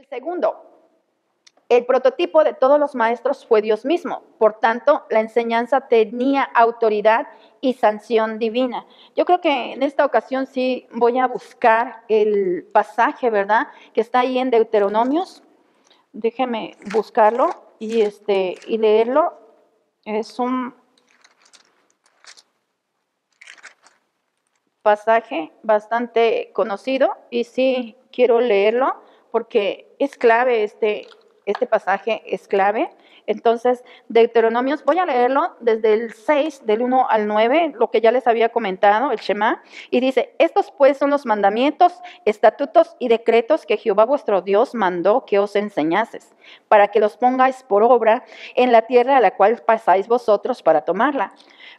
El segundo, el prototipo de todos los maestros fue Dios mismo. Por tanto, la enseñanza tenía autoridad y sanción divina. Yo creo que en esta ocasión sí voy a buscar el pasaje, ¿verdad? Que está ahí en Deuteronomios. Déjeme buscarlo y leerlo. Es un pasaje bastante conocido y sí quiero leerlo porque es clave, este pasaje es clave. Entonces, Deuteronomios, voy a leerlo desde el 6, del 1 al 9, lo que ya les había comentado, el Shema, y dice: estos pues son los mandamientos, estatutos y decretos que Jehová vuestro Dios mandó que os enseñases, para que los pongáis por obra en la tierra a la cual pasáis vosotros para tomarla,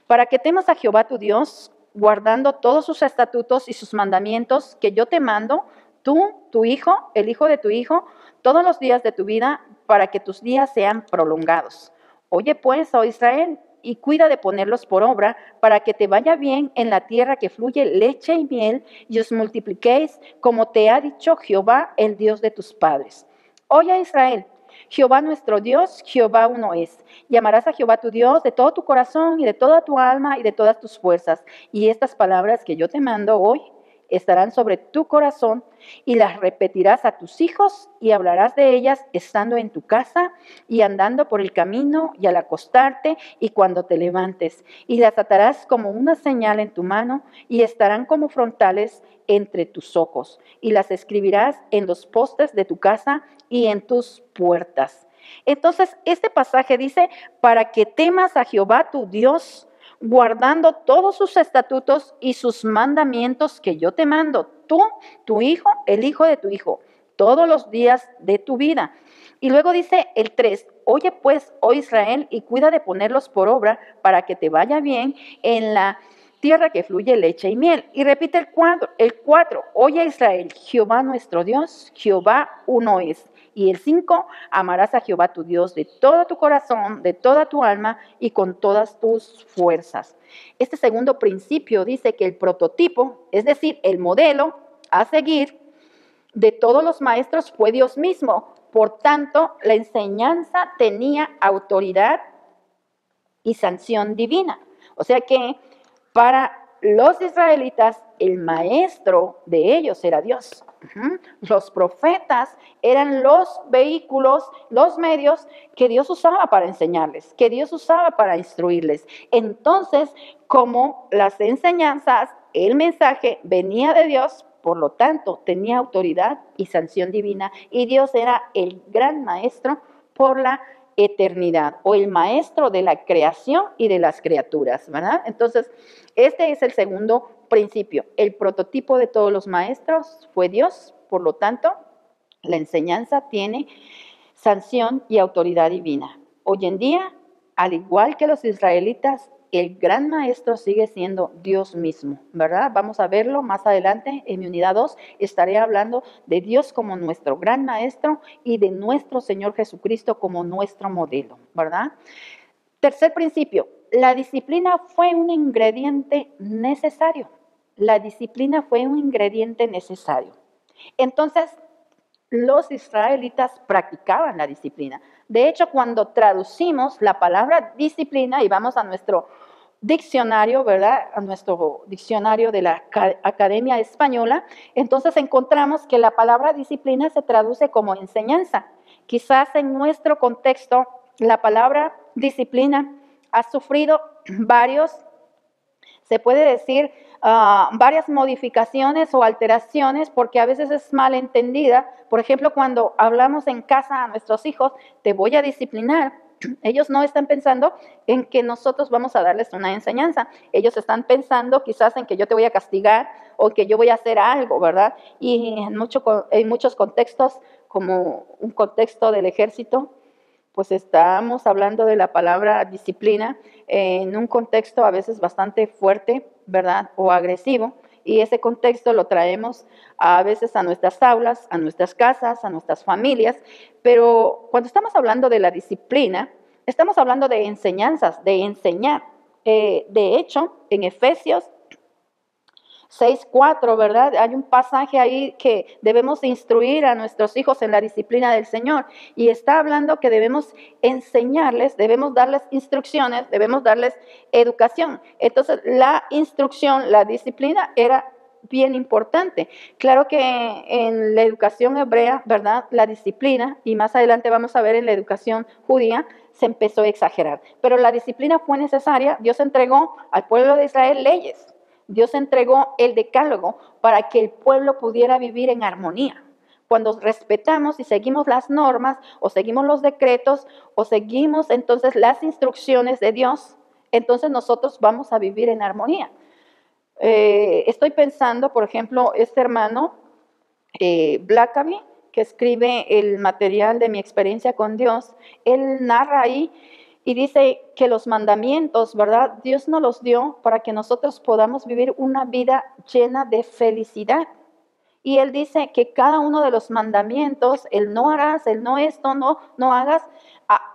para que temas a Jehová tu Dios, guardando todos sus estatutos y sus mandamientos que yo te mando, tú, tu hijo, el hijo de tu hijo, todos los días de tu vida, para que tus días sean prolongados. Oye pues, oh Israel, y cuida de ponerlos por obra, para que te vaya bien en la tierra que fluye leche y miel, y os multipliquéis, como te ha dicho Jehová, el Dios de tus padres. Oye Israel, Jehová nuestro Dios, Jehová uno es. Y amarás a Jehová tu Dios de todo tu corazón y de toda tu alma y de todas tus fuerzas. Y estas palabras que yo te mando hoy estarán sobre tu corazón, y las repetirás a tus hijos y hablarás de ellas estando en tu casa y andando por el camino y al acostarte y cuando te levantes. Y las atarás como una señal en tu mano y estarán como frontales entre tus ojos. Y las escribirás en los postes de tu casa y en tus puertas. Entonces, este pasaje dice: para que temas a Jehová tu Dios, guardando todos sus estatutos y sus mandamientos que yo te mando, tú, tu hijo, el hijo de tu hijo, todos los días de tu vida. Y luego dice el 3, oye pues, oh Israel, y cuida de ponerlos por obra para que te vaya bien en la tierra que fluye leche y miel. Y repite el 4, oye Israel, Jehová nuestro Dios, Jehová uno es. Y el 5, amarás a Jehová tu Dios de todo tu corazón, de toda tu alma y con todas tus fuerzas. Este segundo principio dice que el prototipo, es decir, el modelo a seguir de todos los maestros fue Dios mismo. Por tanto, la enseñanza tenía autoridad y sanción divina. O sea que para los israelitas, el maestro de ellos era Dios. Los profetas eran los vehículos, los medios que Dios usaba para enseñarles, que Dios usaba para instruirles. Entonces, como las enseñanzas, el mensaje venía de Dios, por lo tanto, tenía autoridad y sanción divina, y Dios era el gran maestro por la eternidad, o el maestro de la creación y de las criaturas, ¿verdad? Entonces, este es el segundo principio. El prototipo de todos los maestros fue Dios, por lo tanto, la enseñanza tiene sanción y autoridad divina. Hoy en día, al igual que los israelitas, el gran maestro sigue siendo Dios mismo, ¿verdad? Vamos a verlo más adelante en mi unidad 2. Estaré hablando de Dios como nuestro gran maestro y de nuestro Señor Jesucristo como nuestro modelo, ¿verdad? Tercer principio, la disciplina fue un ingrediente necesario. La disciplina fue un ingrediente necesario. Entonces, los israelitas practicaban la disciplina. De hecho, cuando traducimos la palabra disciplina y vamos a nuestro diccionario, ¿verdad? A nuestro diccionario de la Academia Española, entonces encontramos que la palabra disciplina se traduce como enseñanza. Quizás en nuestro contexto, la palabra disciplina ha sufrido se puede decir, varias modificaciones o alteraciones, porque a veces es mal entendida. Por ejemplo, cuando hablamos en casa a nuestros hijos, te voy a disciplinar, ellos no están pensando en que nosotros vamos a darles una enseñanza. Ellos están pensando quizás en que yo te voy a castigar o que yo voy a hacer algo, ¿verdad? Y en muchos contextos, como un contexto del ejército, pues estamos hablando de la palabra disciplina en un contexto a veces bastante fuerte, ¿verdad? O agresivo. Y ese contexto lo traemos a veces a nuestras aulas, a nuestras casas, a nuestras familias. Pero cuando estamos hablando de la disciplina, estamos hablando de enseñanzas, de enseñar. De hecho, en Efesios 6:4, ¿verdad? Hay un pasaje ahí que debemos instruir a nuestros hijos en la disciplina del Señor. Y está hablando que debemos enseñarles, debemos darles instrucciones, debemos darles educación. Entonces, la instrucción, la disciplina era bien importante. Claro que en la educación hebrea, ¿verdad? La disciplina, y más adelante vamos a ver en la educación judía, se empezó a exagerar. Pero la disciplina fue necesaria. Dios entregó al pueblo de Israel leyes. Dios entregó el decálogo para que el pueblo pudiera vivir en armonía. Cuando respetamos y seguimos las normas o seguimos los decretos o seguimos entonces las instrucciones de Dios, entonces nosotros vamos a vivir en armonía. Estoy pensando, por ejemplo, este hermano Blackaby, que escribe el material de mi experiencia con Dios, él narra ahí y dice que los mandamientos, ¿verdad? Dios nos los dio para que nosotros podamos vivir una vida llena de felicidad. Y él dice que cada uno de los mandamientos, el no harás, el no esto, no hagas,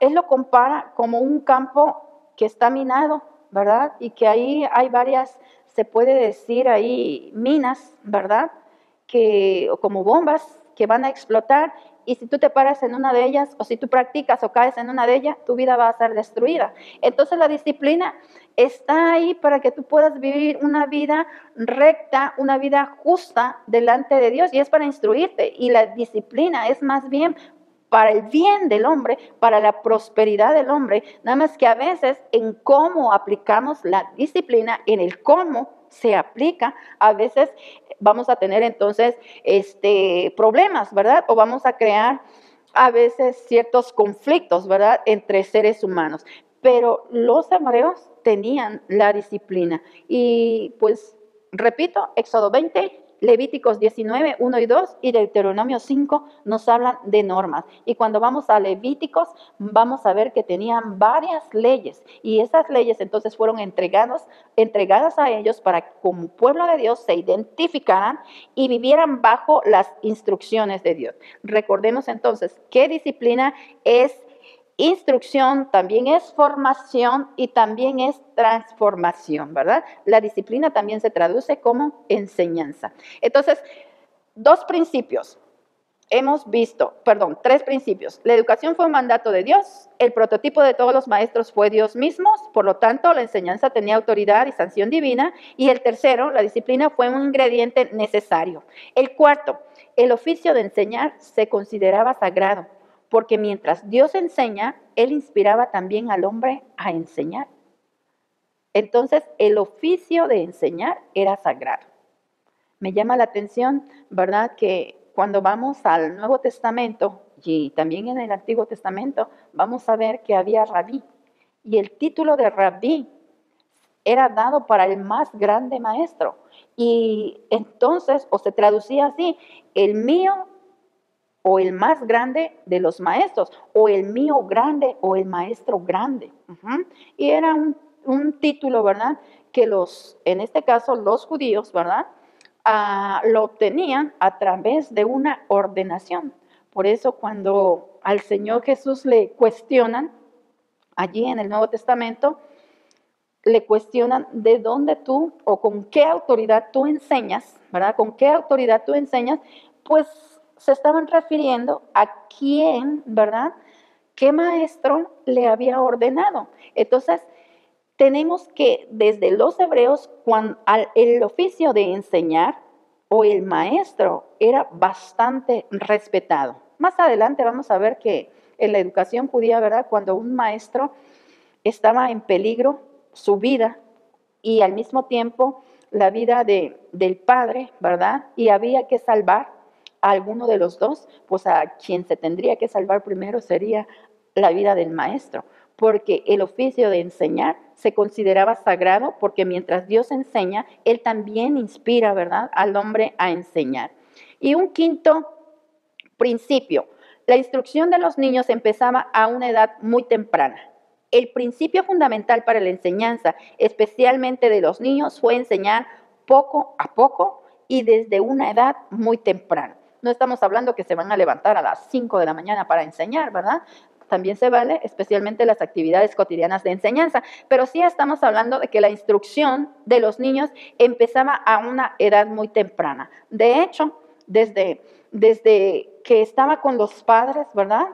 él lo compara como un campo que está minado, ¿verdad? Y que ahí hay varias, se puede decir ahí, minas, ¿verdad? Que, o como bombas que van a explotar, y si tú te paras en una de ellas, o si tú practicas o caes en una de ellas, tu vida va a ser destruida. Entonces la disciplina está ahí para que tú puedas vivir una vida recta, una vida justa delante de Dios, y es para instruirte. Y la disciplina es más bien para el bien del hombre, para la prosperidad del hombre, nada más que a veces en cómo aplicamos la disciplina, en el cómo se aplica, a veces vamos a tener entonces problemas, ¿verdad? O vamos a crear a veces ciertos conflictos, ¿verdad? Entre seres humanos. Pero los hebreos tenían la disciplina. Y pues, repito, Éxodo 20, Levíticos 19, 1 y 2 y Deuteronomio 5 nos hablan de normas. Y cuando vamos a Levíticos, vamos a ver que tenían varias leyes. Y esas leyes entonces fueron entregadas a ellos para que como pueblo de Dios se identificaran y vivieran bajo las instrucciones de Dios. Recordemos entonces qué disciplina es instrucción, también es formación y también es transformación, ¿verdad? La disciplina también se traduce como enseñanza. Entonces, tres principios. La educación fue un mandato de Dios, el prototipo de todos los maestros fue Dios mismo, por lo tanto, la enseñanza tenía autoridad y sanción divina. Y el tercero, la disciplina fue un ingrediente necesario. El cuarto, el oficio de enseñar se consideraba sagrado, porque mientras Dios enseña, Él inspiraba también al hombre a enseñar. Entonces, el oficio de enseñar era sagrado. Me llama la atención, ¿verdad?, que cuando vamos al Nuevo Testamento y también en el Antiguo Testamento, vamos a ver que había rabí. Y el título de rabí era dado para el más grande maestro. Y entonces, o se traducía así, el mío o el más grande de los maestros, o el mío grande, o el maestro grande. Y era un título, ¿verdad?, que en este caso, los judíos, ¿verdad?, lo obtenían a través de una ordenación. Por eso cuando al Señor Jesús le cuestionan, allí en el Nuevo Testamento, le cuestionan de dónde tú o con qué autoridad tú enseñas, ¿verdad? ¿Con qué autoridad tú enseñas? Pues se estaban refiriendo a quién, ¿verdad?, qué maestro le había ordenado. Entonces, tenemos que desde los hebreos, el oficio de enseñar o el maestro era bastante respetado. Más adelante vamos a ver que en la educación judía, ¿verdad?, cuando un maestro estaba en peligro, su vida y al mismo tiempo la vida del padre, ¿verdad?, y había que salvar a alguno de los dos, pues a quien se tendría que salvar primero sería la vida del maestro, porque el oficio de enseñar se consideraba sagrado, porque mientras Dios enseña, Él también inspira, ¿verdad?, al hombre a enseñar. Y un quinto principio, la instrucción de los niños empezaba a una edad muy temprana. El principio fundamental para la enseñanza, especialmente de los niños, fue enseñar poco a poco y desde una edad muy temprana. No estamos hablando que se van a levantar a las 5 de la mañana para enseñar, ¿verdad? también se vale, especialmente las actividades cotidianas de enseñanza, pero sí estamos hablando de que la instrucción de los niños empezaba a una edad muy temprana. De hecho, desde que estaba con los padres, ¿verdad?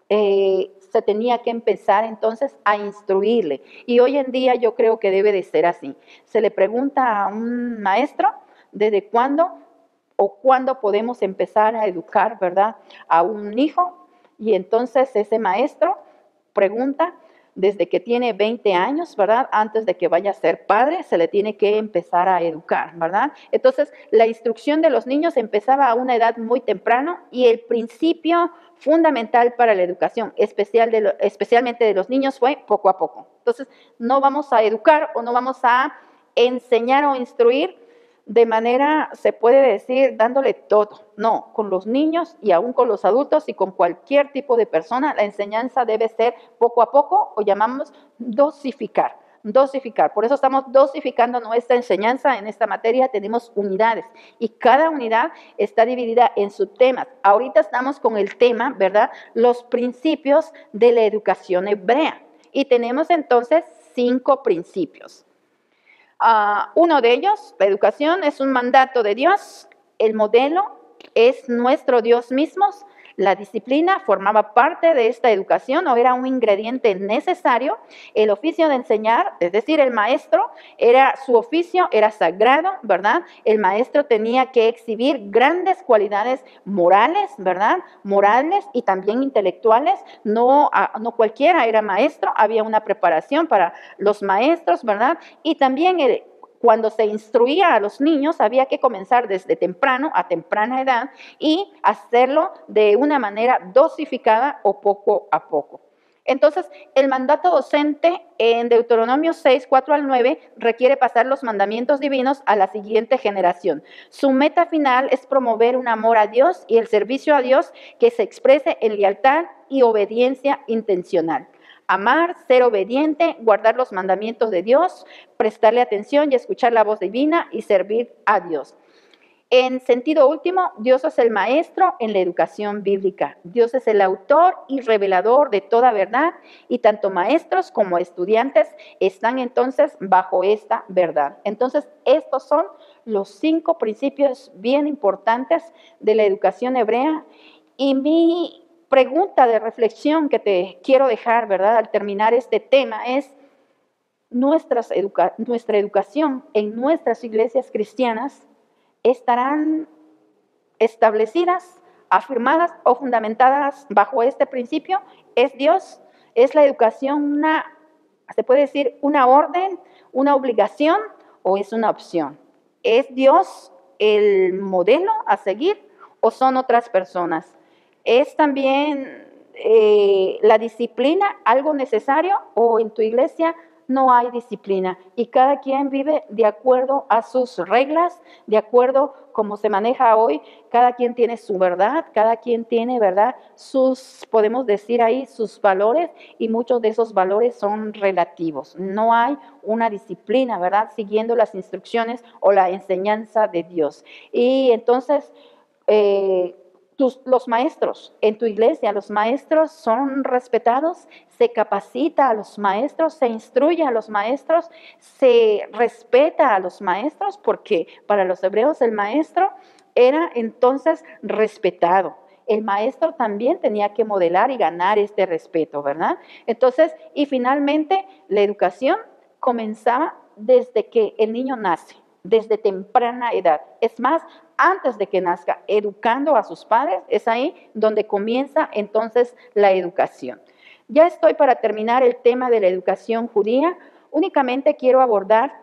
Se tenía que empezar entonces a instruirle. Y hoy en día yo creo que debe de ser así. Se le pregunta a un maestro desde cuándo o cuándo podemos empezar a educar, ¿verdad?, a un hijo. Y entonces ese maestro pregunta desde que tiene 20 años, ¿verdad? Antes de que vaya a ser padre, se le tiene que empezar a educar, ¿verdad? Entonces, la instrucción de los niños empezaba a una edad muy temprana y el principio fundamental para la educación, especialmente de los niños, fue poco a poco. Entonces, no vamos a educar o no vamos a enseñar o instruir de manera, se puede decir, dándole todo. No, con los niños y aún con los adultos y con cualquier tipo de persona, la enseñanza debe ser poco a poco, o llamamos dosificar. Dosificar. Por eso estamos dosificando nuestra enseñanza en esta materia. Tenemos unidades y cada unidad está dividida en subtemas. Ahorita estamos con el tema, ¿verdad?, los principios de la educación hebrea. Y tenemos entonces 5 principios. Uno de ellos, la educación, es un mandato de Dios. El modelo es nuestro Dios mismo. La disciplina formaba parte de esta educación o era un ingrediente necesario. El oficio de enseñar, es decir, el maestro, su oficio era sagrado, ¿verdad? El maestro tenía que exhibir grandes cualidades morales, ¿verdad? Morales y también intelectuales. No cualquiera era maestro, había una preparación para los maestros, ¿verdad? Y también cuando se instruía a los niños, había que comenzar desde temprano, a temprana edad, y hacerlo de una manera dosificada o poco a poco. Entonces, el mandato docente en Deuteronomio 6, 4 al 9, requiere pasar los mandamientos divinos a la siguiente generación. Su meta final es promover un amor a Dios y el servicio a Dios que se exprese en lealtad y obediencia intencional. Amar, ser obediente, guardar los mandamientos de Dios, prestarle atención y escuchar la voz divina y servir a Dios. En sentido último, Dios es el maestro en la educación bíblica. Dios es el autor y revelador de toda verdad y tanto maestros como estudiantes están entonces bajo esta verdad. Entonces, estos son los 5 principios bien importantes de la educación hebrea. Y mi pregunta de reflexión que te quiero dejar, ¿verdad?, al terminar este tema es: nuestra educación en nuestras iglesias cristianas estarán establecidas, afirmadas o fundamentadas bajo este principio. ¿Es Dios? ¿Es la educación se puede decir, una orden, una obligación o es una opción? ¿Es Dios el modelo a seguir o son otras personas? ¿Es también la disciplina algo necesario o en tu iglesia no hay disciplina y cada quien vive de acuerdo a sus reglas, de acuerdo como se maneja hoy? Cada quien tiene su verdad, cada quien tiene, ¿verdad?, podemos decir ahí, sus valores, y muchos de esos valores son relativos. No hay una disciplina, ¿verdad?, siguiendo las instrucciones o la enseñanza de Dios. Y entonces, los maestros en tu iglesia, los maestros son respetados, se capacita a los maestros, se instruye a los maestros, se respeta a los maestros, porque para los hebreos el maestro era entonces respetado. El maestro también tenía que modelar y ganar este respeto, ¿verdad? Entonces, y finalmente, la educación comenzaba desde que el niño nace, desde temprana edad. Es más, antes de que nazca, educando a sus padres, es ahí donde comienza entonces la educación. Ya estoy para terminar el tema de la educación judía. Únicamente quiero abordar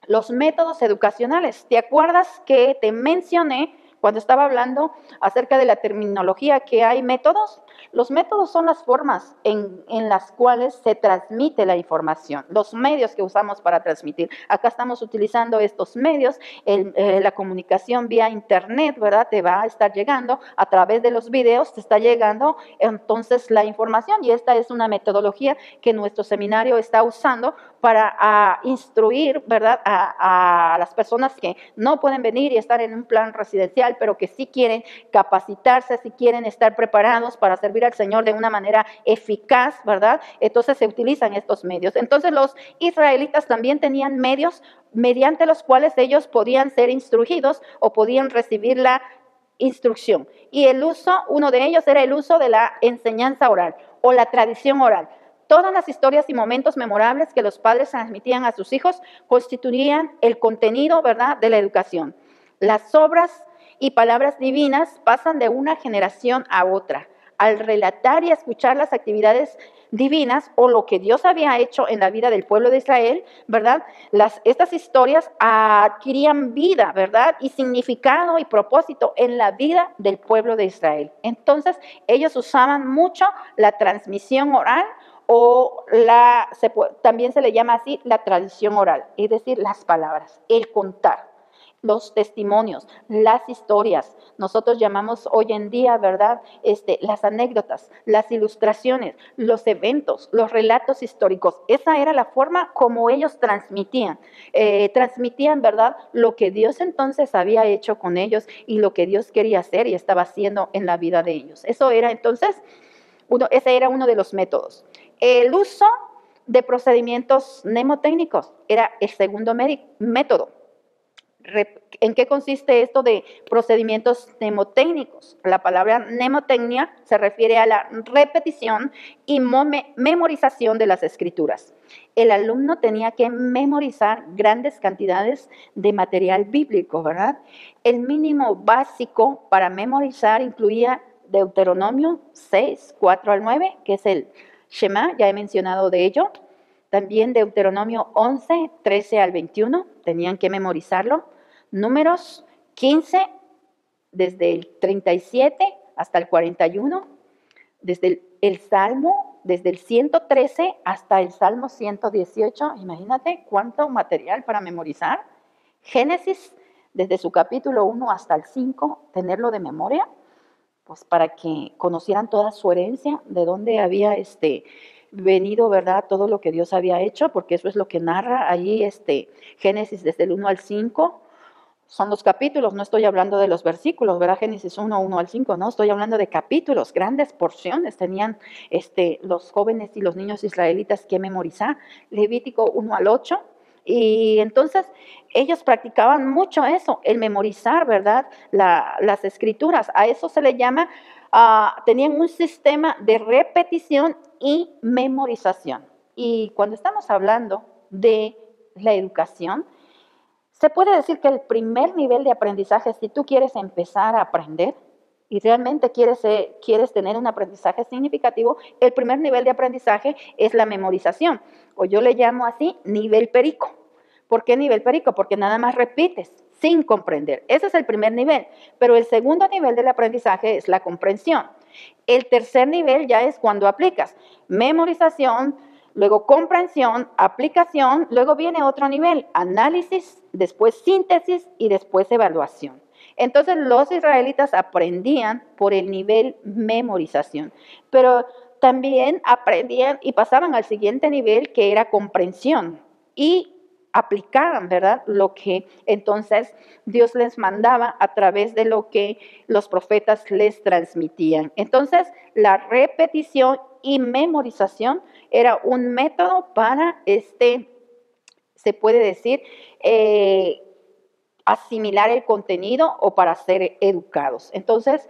los métodos educacionales. ¿Te acuerdas que te mencioné cuando estaba hablando acerca de la terminología que hay métodos? Los métodos son las formas en las cuales se transmite la información, los medios que usamos para transmitir. Acá estamos utilizando estos medios, la comunicación vía internet, ¿verdad? Te va a estar llegando a través de los videos, te está llegando entonces la información, y esta es una metodología que nuestro seminario está usando para instruir, ¿verdad?, a las personas que no pueden venir y estar en un plan residencial, pero que sí quieren capacitarse, sí quieren estar preparados para hacer servir al Señor de una manera eficaz, ¿verdad? Entonces se utilizan estos medios. Entonces los israelitas también tenían medios mediante los cuales ellos podían ser instruidos o podían recibir la instrucción. Y uno de ellos era el uso de la enseñanza oral o la tradición oral. Todas las historias y momentos memorables que los padres transmitían a sus hijos constituían el contenido, ¿verdad?, de la educación. Las obras y palabras divinas pasan de una generación a otra. Al relatar y escuchar las actividades divinas o lo que Dios había hecho en la vida del pueblo de Israel, ¿verdad? Estas historias adquirían vida, ¿verdad? Y significado y propósito en la vida del pueblo de Israel. Entonces, ellos usaban mucho la transmisión oral o también se le llama así la tradición oral, es decir, las palabras, el contar. Los testimonios, las historias, nosotros llamamos hoy en día, ¿verdad? Las anécdotas, las ilustraciones, los eventos, los relatos históricos. Esa era la forma como ellos transmitían, ¿verdad? Lo que Dios entonces había hecho con ellos y lo que Dios quería hacer y estaba haciendo en la vida de ellos. Eso era entonces, ese era uno de los métodos. El uso de procedimientos mnemotécnicos era el segundo método. ¿En qué consiste esto de procedimientos mnemotécnicos? La palabra mnemotecnia se refiere a la repetición y memorización de las escrituras. El alumno tenía que memorizar grandes cantidades de material bíblico, ¿verdad? El mínimo básico para memorizar incluía Deuteronomio 6, 4 al 9, que es el Shema, ya he mencionado de ello. También Deuteronomio 11, 13 al 21, tenían que memorizarlo. Números 15, desde el 37 hasta el 41, desde el Salmo, desde el 113 hasta el Salmo 118, imagínate cuánto material para memorizar. Génesis, desde su capítulo 1 hasta el 5, tenerlo de memoria, pues para que conocieran toda su herencia, de dónde había venido, ¿verdad? Todo lo que Dios había hecho, porque eso es lo que narra allí Génesis desde el 1 al 5. Son los capítulos, no estoy hablando de los versículos, ¿verdad? Génesis 1, 1 al 5, no, estoy hablando de capítulos, grandes porciones tenían los jóvenes y los niños israelitas que memorizar. Levítico 1 al 8, y entonces ellos practicaban mucho eso, el memorizar, ¿verdad? Las escrituras, a eso se le llama, tenían un sistema de repetición y memorización. Y cuando estamos hablando de la educación, se puede decir que el primer nivel de aprendizaje, si tú quieres empezar a aprender y realmente quieres tener un aprendizaje significativo, el primer nivel de aprendizaje es la memorización, o yo le llamo así nivel perico. ¿Por qué nivel perico? Porque nada más repites sin comprender. Ese es el primer nivel, pero el segundo nivel del aprendizaje es la comprensión. El tercer nivel ya es cuando aplicas memorización, luego comprensión, aplicación, luego viene otro nivel, análisis, después síntesis y después evaluación. Entonces los israelitas aprendían por el nivel memorización, pero también aprendían y pasaban al siguiente nivel que era comprensión y aplicaban, ¿verdad? Lo que entonces Dios les mandaba a través de lo que los profetas les transmitían. Entonces, la repetición y memorización era un método para se puede decir, asimilar el contenido o para ser educados. Entonces,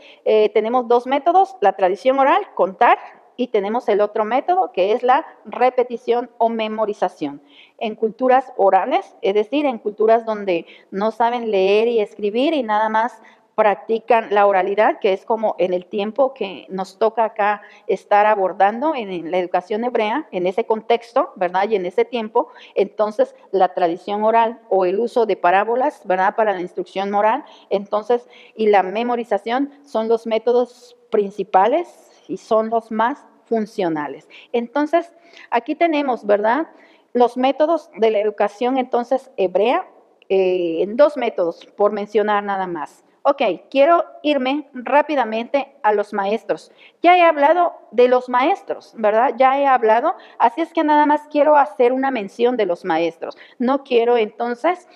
tenemos dos métodos, la tradición oral, contar, y tenemos el otro método que es la repetición o memorización. En culturas orales, es decir, en culturas donde no saben leer y escribir y nada más practican la oralidad, que es como en el tiempo que nos toca acá estar abordando en la educación hebrea, en ese contexto, ¿verdad? Y en ese tiempo, entonces la tradición oral o el uso de parábolas, ¿verdad? Para la instrucción moral, entonces, y la memorización son los métodos principales y son los más funcionales. Entonces, aquí tenemos, ¿verdad? Los métodos de la educación, entonces, hebrea, en dos métodos, por mencionar nada más. Ok, quiero irme rápidamente a los maestros. Ya he hablado de los maestros, ¿verdad? Ya he hablado, así es que nada más quiero hacer una mención de los maestros. No quiero entonces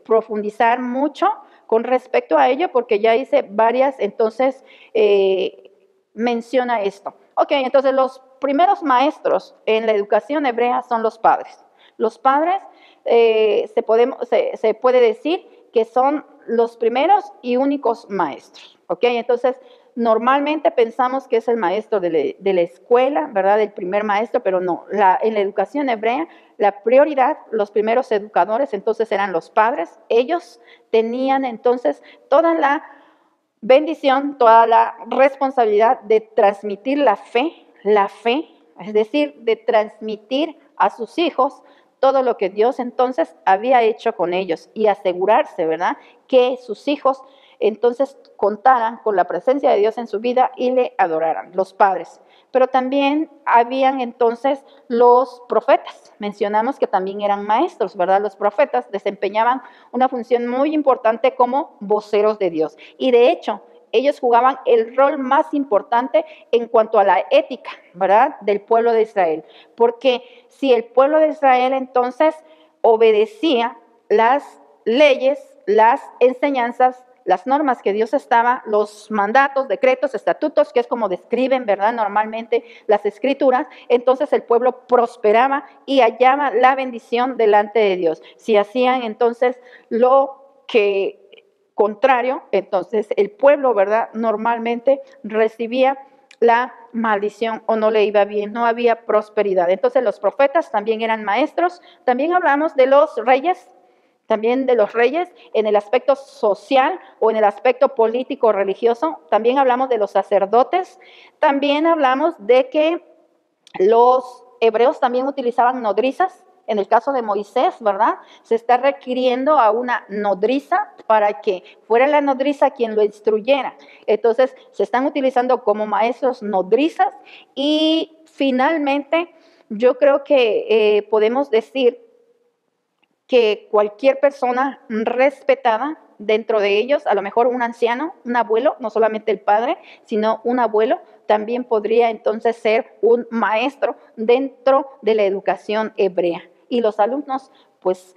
profundizar mucho con respecto a ello porque ya hice varias, entonces, menciona esto. Ok, entonces los primeros maestros en la educación hebrea son los padres. Los padres se puede decir que son los primeros y únicos maestros. Ok, entonces normalmente pensamos que es el maestro de la escuela, ¿verdad? El primer maestro, pero no. En la educación hebrea, la prioridad, los primeros educadores entonces eran los padres. Ellos tenían entonces toda la bendición, toda la responsabilidad de transmitir la fe, es decir, de transmitir a sus hijos todo lo que Dios entonces había hecho con ellos y asegurarse, ¿verdad?, que sus hijos entonces contaran con la presencia de Dios en su vida y le adoraran, los padres. Pero también habían entonces los profetas. Mencionamos que también eran maestros, ¿verdad? Los profetas desempeñaban una función muy importante como voceros de Dios. Y de hecho, ellos jugaban el rol más importante en cuanto a la ética, ¿verdad?, del pueblo de Israel. Porque si el pueblo de Israel entonces obedecía las leyes, las enseñanzas, las normas que Dios estaba, los mandatos, decretos, estatutos, que es como describen, ¿verdad?, normalmente las escrituras, entonces el pueblo prosperaba y hallaba la bendición delante de Dios. Si hacían entonces lo que contrario, entonces el pueblo, ¿verdad?, normalmente recibía la maldición o no le iba bien, no había prosperidad. Entonces los profetas también eran maestros. También hablamos de los reyes, también de los reyes en el aspecto social o en el aspecto político religioso. También hablamos de los sacerdotes. También hablamos de que los hebreos también utilizaban nodrizas. En el caso de Moisés, ¿verdad?, se está requiriendo a una nodriza para que fuera la nodriza quien lo instruyera. Entonces, se están utilizando como maestros nodrizas y finalmente yo creo que podemos decir que cualquier persona respetada dentro de ellos, a lo mejor un anciano, un abuelo, no solamente el padre, sino un abuelo, también podría entonces ser un maestro dentro de la educación hebrea. Y los alumnos pues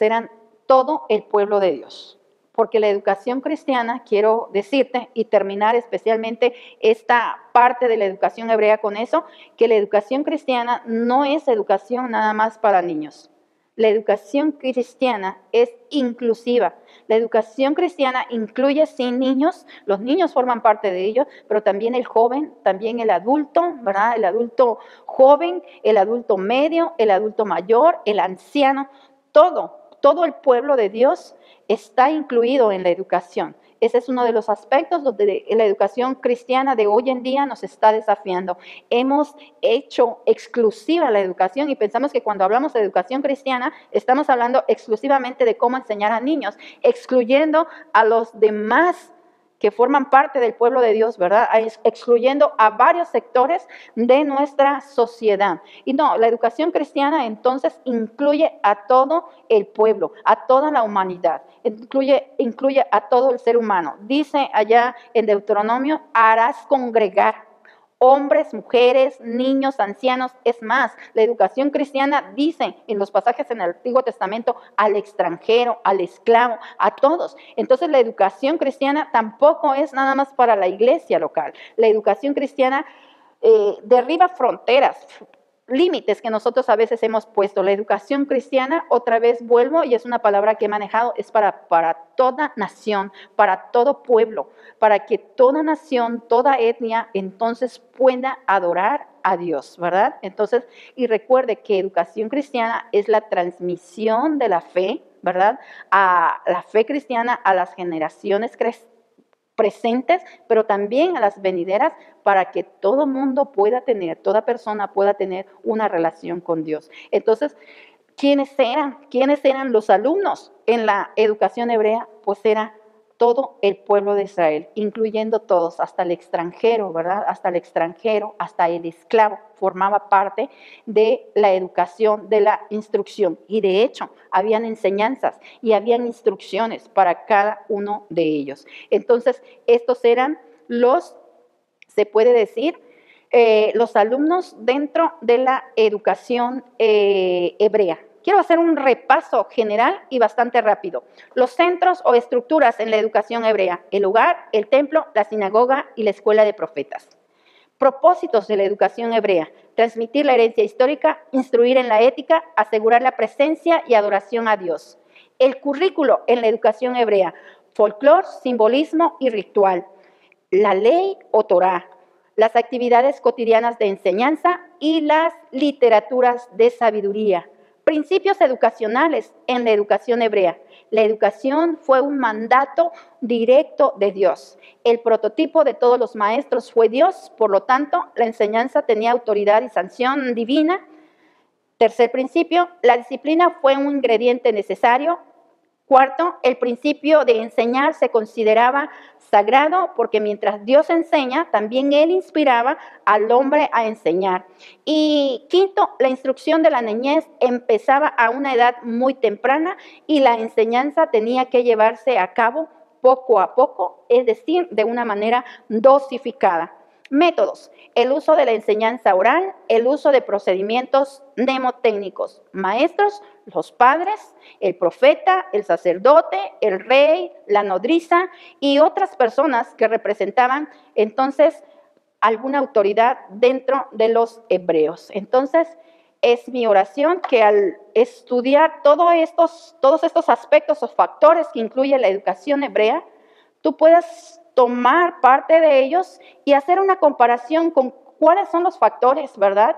eran todo el pueblo de Dios. Porque la educación cristiana, quiero decirte y terminar especialmente esta parte de la educación hebrea con eso, que la educación cristiana no es educación nada más para niños. La educación cristiana es inclusiva. La educación cristiana incluye sí niños, los niños forman parte de ello, pero también el joven, también el adulto, ¿verdad? El adulto joven, el adulto medio, el adulto mayor, el anciano, todo el pueblo de Dios está incluido en la educación. Ese es uno de los aspectos donde la educación cristiana de hoy en día nos está desafiando. Hemos hecho exclusiva la educación y pensamos que cuando hablamos de educación cristiana estamos hablando exclusivamente de cómo enseñar a niños, excluyendo a los demás que forman parte del pueblo de Dios, ¿verdad? Excluyendo a varios sectores de nuestra sociedad. Y no, la educación cristiana entonces incluye a todo el pueblo, a toda la humanidad, incluye a todo el ser humano. Dice allá en Deuteronomio, harás congregar hombres, mujeres, niños, ancianos. Es más, la educación cristiana dice en los pasajes en el Antiguo Testamento al extranjero, al esclavo, a todos. Entonces la educación cristiana tampoco es nada más para la iglesia local. La educación cristiana derriba fronteras, límites que nosotros a veces hemos puesto. La educación cristiana, otra vez vuelvo, y es una palabra que he manejado, es para toda nación, para todo pueblo, para que toda nación, toda etnia, entonces pueda adorar a Dios, ¿verdad? Entonces, y recuerde que educación cristiana es la transmisión de la fe, ¿verdad? A la fe cristiana a las generaciones presentes, pero también a las venideras, para que todo mundo pueda tener, toda persona pueda tener una relación con Dios. Entonces, ¿quiénes eran los alumnos en la educación hebrea? Pues era todo el pueblo de Israel, incluyendo todos, hasta el extranjero, ¿verdad? Hasta el extranjero, hasta el esclavo, formaba parte de la educación, de la instrucción. Y de hecho, habían enseñanzas y habían instrucciones para cada uno de ellos. Entonces, estos eran se puede decir, los alumnos dentro de la educación hebrea. quiero hacer un repaso general y bastante rápido. Los centros o estructuras en la educación hebrea: el hogar, el templo, la sinagoga y la escuela de profetas. Propósitos de la educación hebrea: transmitir la herencia histórica, instruir en la ética, asegurar la presencia y adoración a Dios. El currículo en la educación hebrea: folclor, simbolismo y ritual, la ley o Torá, las actividades cotidianas de enseñanza y las literaturas de sabiduría. Principios educacionales en la educación hebrea: la educación fue un mandato directo de Dios. El prototipo de todos los maestros fue Dios, por lo tanto, la enseñanza tenía autoridad y sanción divina. Tercer principio: la disciplina fue un ingrediente necesario. Cuarto, el principio de enseñar se consideraba sagrado porque mientras Dios enseña, también Él inspiraba al hombre a enseñar. Y quinto, la instrucción de la niñez empezaba a una edad muy temprana y la enseñanza tenía que llevarse a cabo poco a poco, es decir, de una manera dosificada. Métodos: el uso de la enseñanza oral, el uso de procedimientos mnemotécnicos. Maestros: los padres, el profeta, el sacerdote, el rey, la nodriza y otras personas que representaban entonces alguna autoridad dentro de los hebreos. Entonces, es mi oración que al estudiar todos estos aspectos o factores que incluye la educación hebrea, tú puedas tomar parte de ellos y hacer una comparación con cuáles son los factores, ¿verdad?,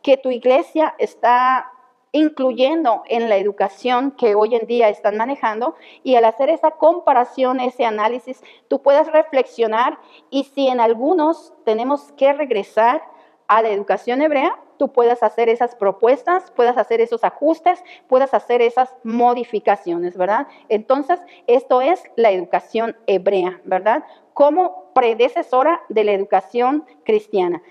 que tu iglesia está incluyendo en la educación que hoy en día están manejando, y al hacer esa comparación, ese análisis, tú puedes reflexionar, y si en algunos tenemos que regresar a la educación hebrea, tú puedas hacer esas propuestas, puedas hacer esos ajustes, puedas hacer esas modificaciones, ¿verdad? Entonces, esto es la educación hebrea, ¿verdad?, como predecesora de la educación cristiana.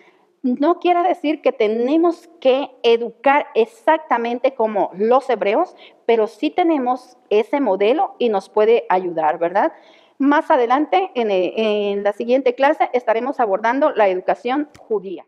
No quiere decir que tenemos que educar exactamente como los hebreos, pero sí tenemos ese modelo y nos puede ayudar, ¿verdad? Más adelante, en la siguiente clase, estaremos abordando la educación judía.